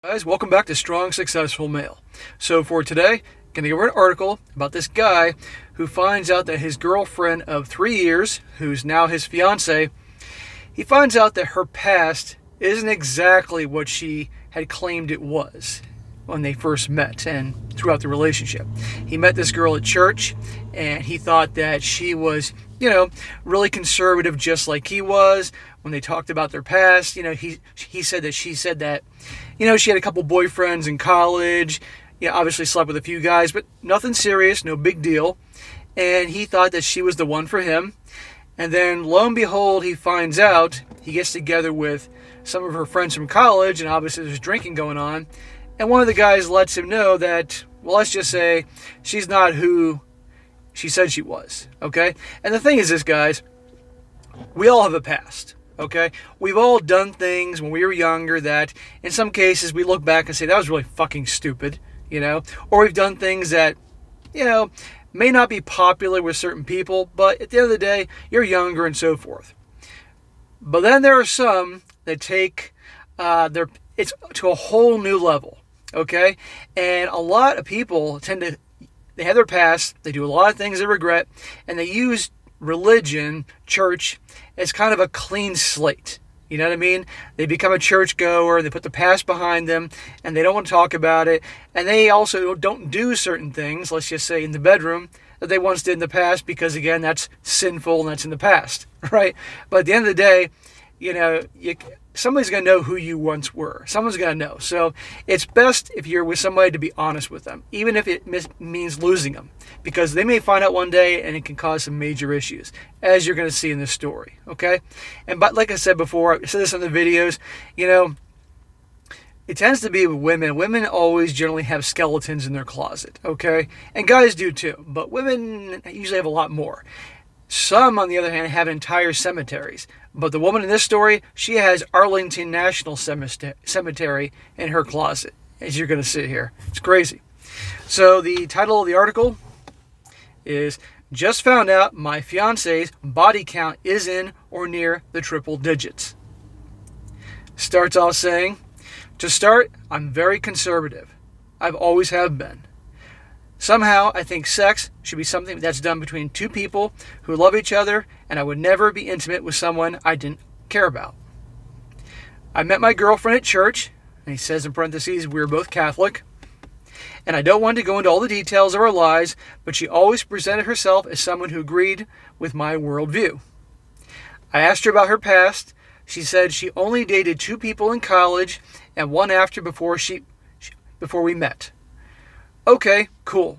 Guys, welcome back to Strong Successful Male. So for today, I'm going to give an article about this guy who finds out that his girlfriend of 3 years, who's now his fiance, he finds out that her past isn't exactly what she had claimed it was when they first met and throughout the relationship. He met this girl at church and he thought that she was, really conservative just like he was. When they talked about their past, he said that she said that, she had a couple boyfriends in college, obviously slept with a few guys, but nothing serious, no big deal. And he thought that she was the one for him. And then lo and behold, he finds out, he gets together with some of her friends from college, and obviously there's drinking going on. And one of the guys lets him know that, well, let's just say she's not who she said she was, okay? And the thing is this, guys, we all have a past, okay? We've all done things when we were younger that, in some cases, we look back and say, that was really fucking stupid, Or we've done things that, may not be popular with certain people, but at the end of the day, you're younger and so forth. But then there are some that take it's to a whole new level, okay? And a lot of people they have their past, they do a lot of things they regret, and they use religion, church, as kind of a clean slate. You know what I mean? They become a churchgoer, they put the past behind them, and they don't want to talk about it. And they also don't do certain things, let's just say in the bedroom, that they once did in the past, because again, that's sinful and that's in the past, right? But at the end of the day, somebody's going to know who you once were. Someone's going to know. So it's best if you're with somebody to be honest with them, even if it means losing them, because they may find out one day and it can cause some major issues, as you're going to see in this story, okay? But like I said before, I said this in the videos, it tends to be with women. Women always generally have skeletons in their closet, okay? And guys do too, but women usually have a lot more. Some, on the other hand, have entire cemeteries. But the woman in this story, she has Arlington National Cemetery in her closet, as you're going to see here. It's crazy. So the title of the article is, "Just Found Out My Fiance's Body Count is in or near the triple digits." Starts off saying, "To start, I'm very conservative. I've always have been. Somehow, I think sex should be something that's done between two people who love each other, and I would never be intimate with someone I didn't care about. I met my girlfriend at church," and he says in parentheses, "we were both Catholic, and I don't want to go into all the details of our lives, but she always presented herself as someone who agreed with my worldview. I asked her about her past. She said she only dated 2 people in college and one after before we met. Okay, cool.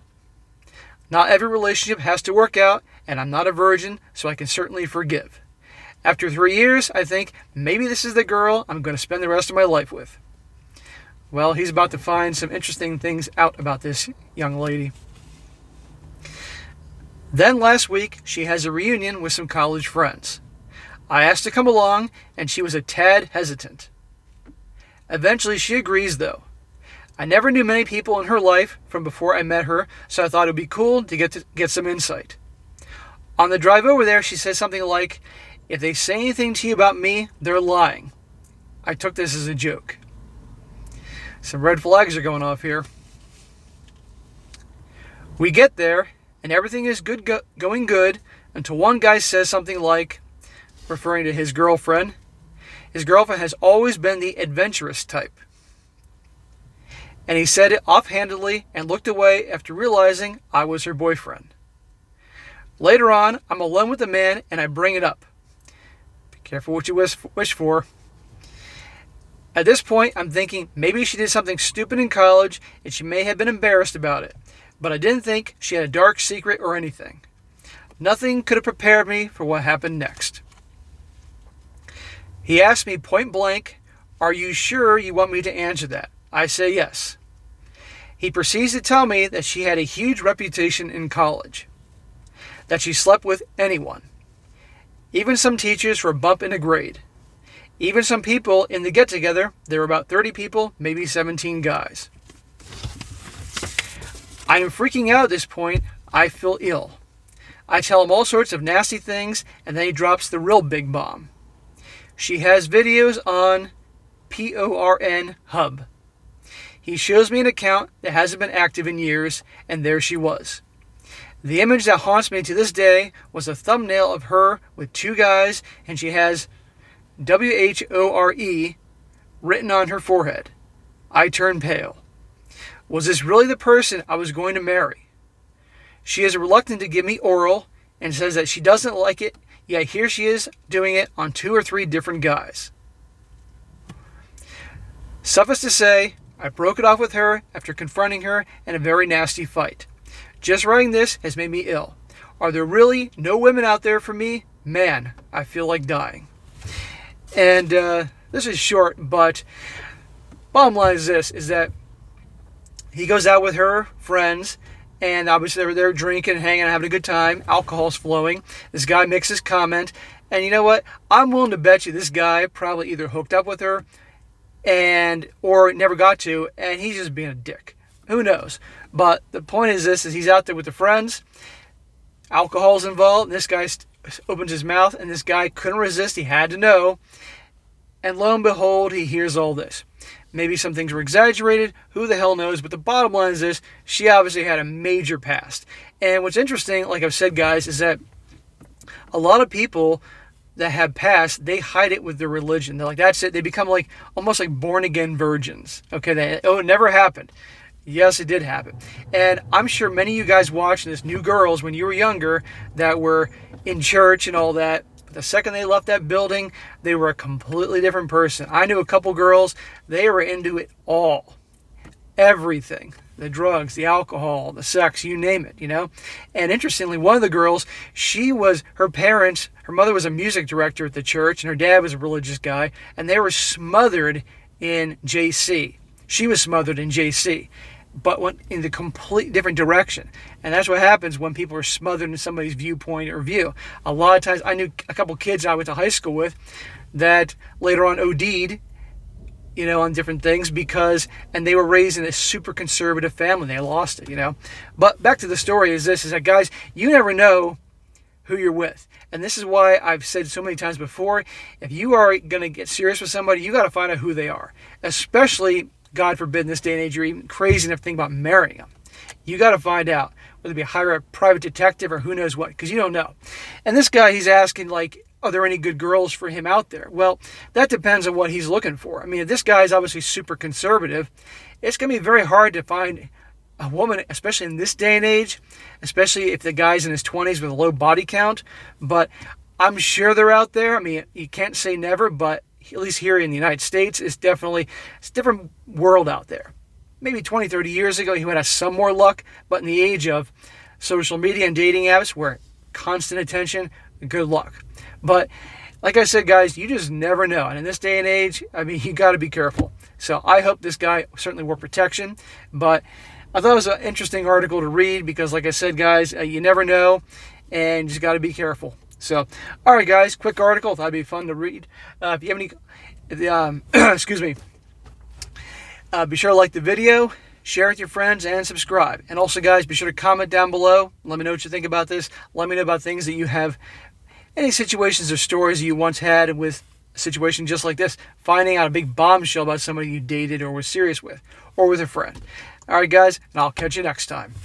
Not every relationship has to work out, and I'm not a virgin, so I can certainly forgive. After 3 years, I think maybe this is the girl I'm going to spend the rest of my life with." Well, he's about to find some interesting things out about this young lady. "Then last week, she has a reunion with some college friends. I asked to come along, and she was a tad hesitant. Eventually, she agrees, though. I never knew many people in her life from before I met her, so I thought it would be cool to get some insight. On the drive over there, she said something like, 'If they say anything to you about me, they're lying.' I took this as a joke." Some red flags are going off here. "We get there, and everything is going good until one guy says something like," referring to his girlfriend, "his girlfriend has always been the adventurous type. And he said it offhandedly and looked away after realizing I was her boyfriend. Later on, I'm alone with the man and I bring it up. Be careful what you wish for. At this point, I'm thinking maybe she did something stupid in college and she may have been embarrassed about it, but I didn't think she had a dark secret or anything. Nothing could have prepared me for what happened next. He asked me point blank, 'Are you sure you want me to answer that?' I say yes. He proceeds to tell me that she had a huge reputation in college, that she slept with anyone, even some teachers for a bump in a grade, even some people in the get-together. There were about 30 people, maybe 17 guys. I am freaking out at this point. I feel ill. I tell him all sorts of nasty things, and then he drops the real big bomb. She has videos on PORN Hub. He shows me an account that hasn't been active in years, and there she was. The image that haunts me to this day was a thumbnail of her with two guys, and she has WHORE written on her forehead. I turned pale. Was this really the person I was going to marry? She is reluctant to give me oral and says that she doesn't like it, yet here she is doing it on 2 or 3 different guys. Suffice to say, I broke it off with her after confronting her in a very nasty fight. Just writing this has made me ill. Are there really no women out there for me? Man, I feel like dying. And this is short, but bottom line is this, is that he goes out with her friends, and obviously they're drinking, hanging, having a good time. Alcohol's flowing. This guy makes his comment, and you know what? I'm willing to bet you this guy probably either hooked up with her or never got to, and he's just being a dick. Who knows? But the point is this, is he's out there with the friends, alcohol's involved, and this guy opens his mouth, and this guy couldn't resist, he had to know, and lo and behold, he hears all this. Maybe some things were exaggerated, who the hell knows, but the bottom line is this, she obviously had a major past. And what's interesting, like I've said, guys, is that a lot of people that have passed, they hide it with their religion. They're like, that's it. They become like almost like born-again virgins. Okay, it never happened. Yes, it did happen. And I'm sure many of you guys watching this knew girls when you were younger that were in church and all that. The second they left that building, they were a completely different person. I knew a couple girls, they were into it all. Everything. The drugs, the alcohol, the sex, you name it, you know. And interestingly, one of the girls, her mother was a music director at the church, and her dad was a religious guy, and they were smothered in JC. She was smothered in JC, but went in the complete different direction. And that's what happens when people are smothered in somebody's viewpoint or view. A lot of times, I knew a couple kids I went to high school with that later on OD'd, you know, on different things and they were raised in a super conservative family. They lost it, you know. But back to the story is that, guys, you never know who you're with. And this is why I've said so many times before, if you are going to get serious with somebody, you got to find out who they are. Especially, God forbid, in this day and age, you're even crazy enough to think about marrying them. You got to find out, whether it be hire a private detective or who knows what, because you don't know. And this guy, he's asking, like, are there any good girls for him out there? Well, that depends on what he's looking for. I mean, if this guy is obviously super conservative, it's going to be very hard to find a woman, especially in this day and age, especially if the guy's in his 20s with a low body count. But I'm sure they're out there. I mean, you can't say never, but at least here in the United States, it's a different world out there. Maybe 20, 30 years ago, he might have some more luck, but in the age of social media and dating apps where constant attention, good luck. But like I said, guys, you just never know. And in this day and age, I mean, you got to be careful. So I hope this guy certainly wore protection. But I thought it was an interesting article to read because, like I said, guys, you never know, and you just got to be careful. So, all right, guys, quick article. Thought it'd be fun to read. If you have any, excuse me, be sure to like the video, share it with your friends, and subscribe. And also, guys, be sure to comment down below. Let me know what you think about this. Let me know about things that you have, any situations or stories you once had with a situation just like this, finding out a big bombshell about somebody you dated or was serious with, or with a friend. All right, guys, and I'll catch you next time.